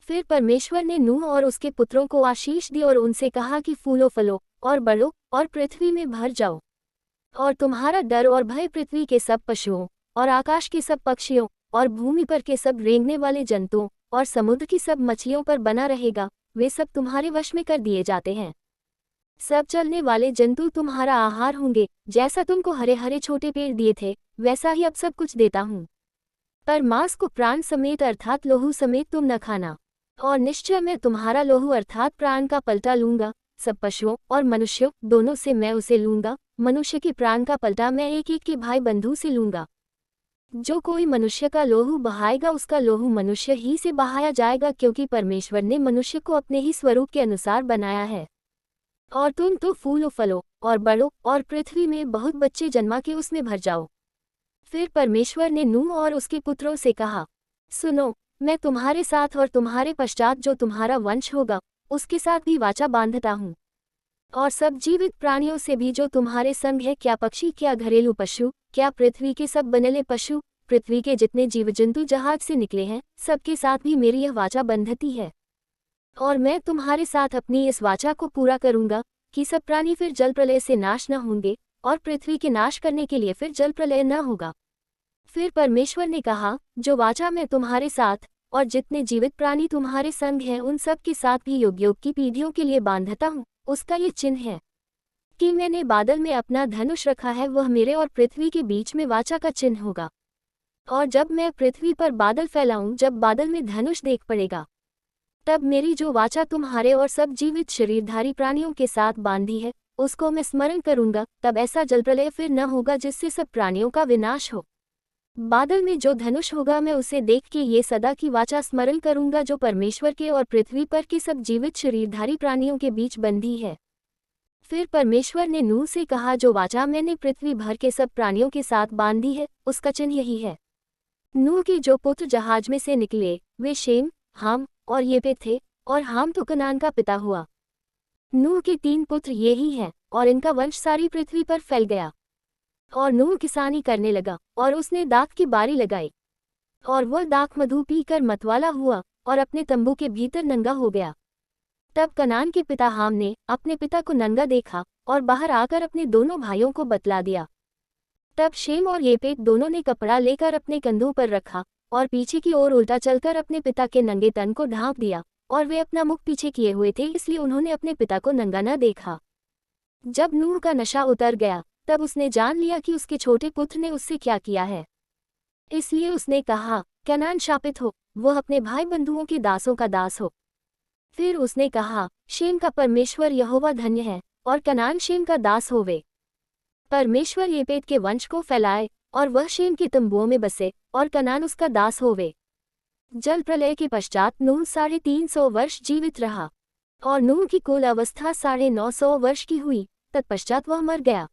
फिर परमेश्वर ने नूह और उसके पुत्रों को आशीष दी और उनसे कहा कि फूलो फलो और बढ़ो और पृथ्वी में भर जाओ। और तुम्हारा डर और भय पृथ्वी के सब पशुओं और आकाश के सब पक्षियों और भूमि पर के सब रेंगने वाले जंतुओं और समुद्र की सब मछलियों पर बना रहेगा, वे सब तुम्हारे वश में कर दिए जाते हैं। सब चलने वाले जंतु तुम्हारा आहार होंगे, जैसा तुमको हरे हरे छोटे पेड़ दिए थे वैसा ही अब सब कुछ देता हूँ। पर मांस को प्राण समेत अर्थात लोहू समेत तुम न खाना। और निश्चय मैं तुम्हारा लोहू अर्थात प्राण का पलटा लूंगा, सब पशुओं और मनुष्यों दोनों से मैं उसे लूंगा। मनुष्य के प्राण का पलटा मैं एक एक के भाई बंधु से लूंगा। जो कोई मनुष्य का लोहू बहाएगा उसका लोहू मनुष्य ही से बहाया जाएगा, क्योंकि परमेश्वर ने मनुष्य को अपने ही स्वरूप के अनुसार बनाया है। और तुम तो फूलो फलो और बढ़ो और पृथ्वी में बहुत बच्चे जन्मा के उसमें भर जाओ। फिर परमेश्वर ने नूह और उसके पुत्रों से कहा, सुनो, मैं तुम्हारे साथ और तुम्हारे पश्चात जो तुम्हारा वंश होगा उसके साथ भी वाचा बांधता हूँ। और सब जीवित प्राणियों से भी जो तुम्हारे संग है, क्या पक्षी, क्या घरेलू पशु, क्या पृथ्वी के सब बनले पशु, पृथ्वी के जितने जीव जंतु जहाज से निकले हैं, सबके साथ भी मेरी यह वाचा बंधती है। और मैं तुम्हारे साथ अपनी इस वाचा को पूरा करूंगा कि सब प्राणी फिर जल प्रलय से नाश न होंगे, और पृथ्वी के नाश करने के लिए फिर जल प्रलय न होगा। फिर परमेश्वर ने कहा, जो वाचा मैं तुम्हारे साथ और जितने जीवित प्राणी तुम्हारे संग हैं उन सब के साथ भी युग युग की पीढ़ियों के लिए बांधता हूँ, उसका ये चिन्ह है कि मैंने बादल में अपना धनुष रखा है, वह मेरे और पृथ्वी के बीच में वाचा का चिन्ह होगा। और जब मैं पृथ्वी पर बादल फैलाऊं, जब बादल में धनुष देख पड़ेगा, तब मेरी जो वाचा तुम्हारे और सब जीवित शरीरधारी प्राणियों के साथ बांधी है उसको मैं स्मरण करूंगा। तब ऐसा जलप्रलय फिर न होगा जिससे सब प्राणियों का विनाश हो। बादल में जो धनुष होगा मैं उसे देख के ये सदा की वाचा स्मरण करूंगा जो परमेश्वर के और पृथ्वी पर के सब जीवित शरीरधारी प्राणियों के बीच बंधी है। फिर परमेश्वर ने नूह से कहा, जो वाचा मैंने पृथ्वी भर के सब प्राणियों के साथ बांधी है उसका चिन्ह यही है। नूह के जो पुत्र जहाज में से निकले वे शेम, हाम और येपेत थे, और हाम तो कनान का पिता हुआ। नूह के 3 पुत्र ये ही हैं, और इनका वंश सारी पृथ्वी पर फैल गया। और नूह किसानी करने लगा और उसने दाख की बारी लगाई, और वह दाख मधु पीकर मतवाला हुआ और अपने तंबू के भीतर नंगा हो गया। तब कनान के पिता हाम ने अपने पिता को नंगा देखा और बाहर आकर अपने दोनों भाइयों को बतला दिया। तब शेम और येपेत दोनों ने कपड़ा लेकर अपने कंधों पर रखा और पीछे की ओर उल्टा चलकर अपने पिता के नंगे तन को ढांप दिया, और वे अपना मुख पीछे किए हुए थे इसलिए उन्होंने अपने पिता को नंगा न देखा। जब नूह का नशा उतर गया तब उसने जान लिया कि उसके छोटे पुत्र ने उससे क्या किया है, इसलिए उसने कहा, कनान शापित हो, वह अपने भाई बंधुओं के दासों का दास हो। फिर उसने कहा, शेम का परमेश्वर यहोवा धन्य है, और कनान शेम का दास होवे। परमेश्वर येपेत के वंश को फैलाए और वह शेम के तंबुओं में बसे और कनान उसका दास होवे। जल प्रलय के पश्चात नूह 350 वर्ष जीवित रहा, और नूह की कुल अवस्था 950 वर्ष की हुई, तत्पश्चात वह मर गया।